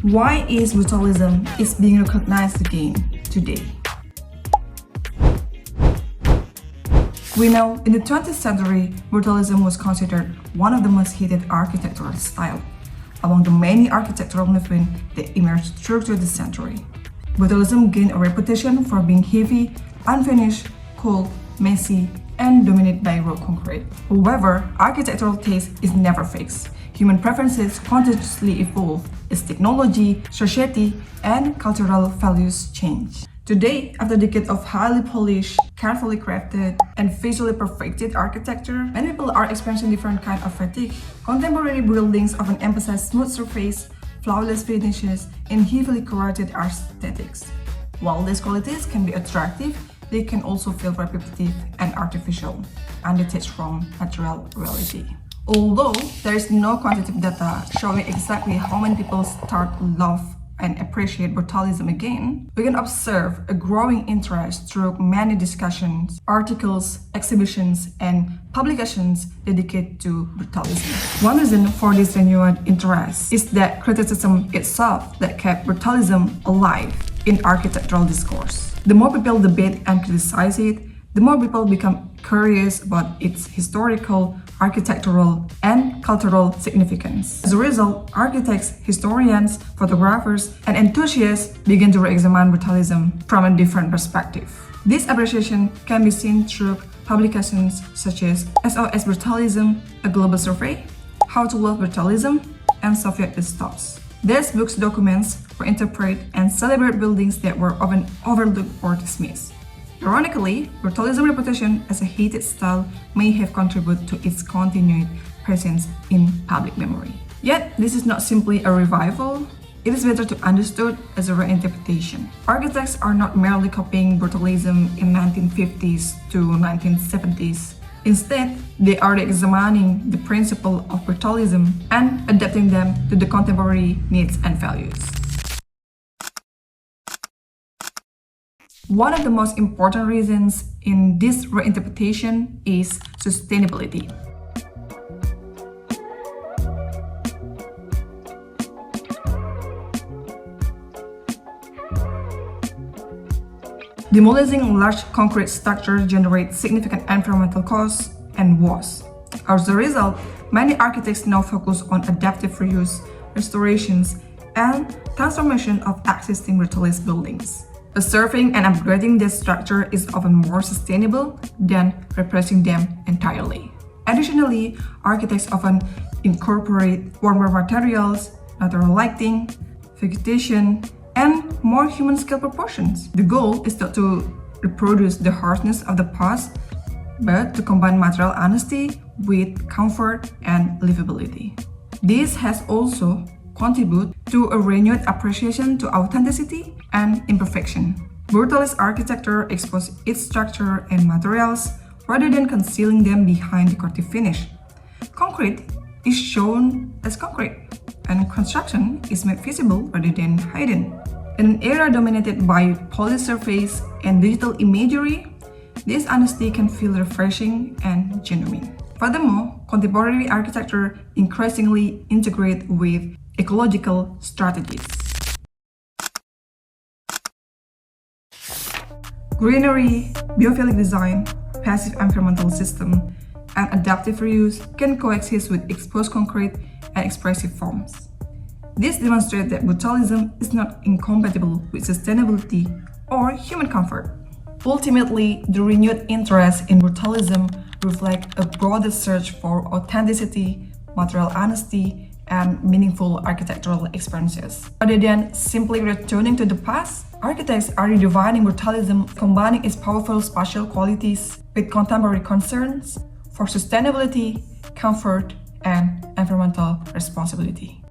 Why is brutalism being recognized again today? We know in the 20th century, brutalism was considered one of the most hated architectural styles among the many architectural movements that emerged throughout the century. Brutalism gained a reputation for being heavy, unfinished, cold, messy, and dominated by raw concrete. However, architectural taste is never fixed. Human preferences continuously evolve as technology, society, and cultural values change. Today, after decades of highly polished, carefully crafted, and visually perfected architecture, many people are experiencing different kinds of fatigue. Contemporary buildings often emphasize smooth surface, flawless finishes, and heavily curated aesthetics. While these qualities can be attractive, they can also feel repetitive and artificial, undetached from natural reality. Although there is no quantitative data showing exactly how many people start to love and appreciate brutalism again, we can observe a growing interest through many discussions, articles, exhibitions, and publications dedicated to brutalism. One reason for this renewed interest is that criticism itself that kept brutalism alive in architectural discourse. The more people debate and criticize it, the more people become curious about its historical, architectural, and cultural significance. As a result, architects, historians, photographers, and enthusiasts begin to re-examine brutalism from a different perspective. This appreciation can be seen through publications such as SOS Brutalism, A Global Survey, How to Love Brutalism, and Soviet Ethos. These books documents, reinterpret, and celebrate buildings that were often overlooked or dismissed. Ironically, brutalism's reputation as a hated style may have contributed to its continued presence in public memory. Yet, this is not simply a revival. It is better to understood as a reinterpretation. Architects are not merely copying brutalism in 1950s to 1970s. Instead, they are examining the principle of brutalism and adapting them to the contemporary needs and values. One of the most important reasons in this reinterpretation is sustainability. Demolishing large concrete structures generates significant environmental costs and waste. As a result, many architects now focus on adaptive reuse, restorations, and transformation of existing brutalist buildings. Preserving and upgrading this structure is often more sustainable than replacing them entirely. Additionally, architects often incorporate warmer materials, natural lighting, vegetation, and more human-scale proportions. The goal is not to reproduce the harshness of the past, but to combine material honesty with comfort and livability. This has also contributed to a renewed appreciation to authenticity and imperfection. Brutalist architecture exposes its structure and materials rather than concealing them behind decorative finish. Concrete is shown as concrete, and construction is made visible rather than hidden. In an era dominated by polished surface and digital imagery, this honesty can feel refreshing and genuine. Furthermore, contemporary architecture increasingly integrates with ecological strategies. Greenery, biophilic design, passive environmental system, and adaptive reuse can coexist with exposed concrete and expressive forms. This demonstrates that brutalism is not incompatible with sustainability or human comfort. Ultimately, the renewed interest in brutalism reflects a broader search for authenticity, material honesty, and meaningful architectural experiences. Rather than simply returning to the past, architects are redefining brutalism, combining its powerful spatial qualities with contemporary concerns for sustainability, comfort, and environmental responsibility.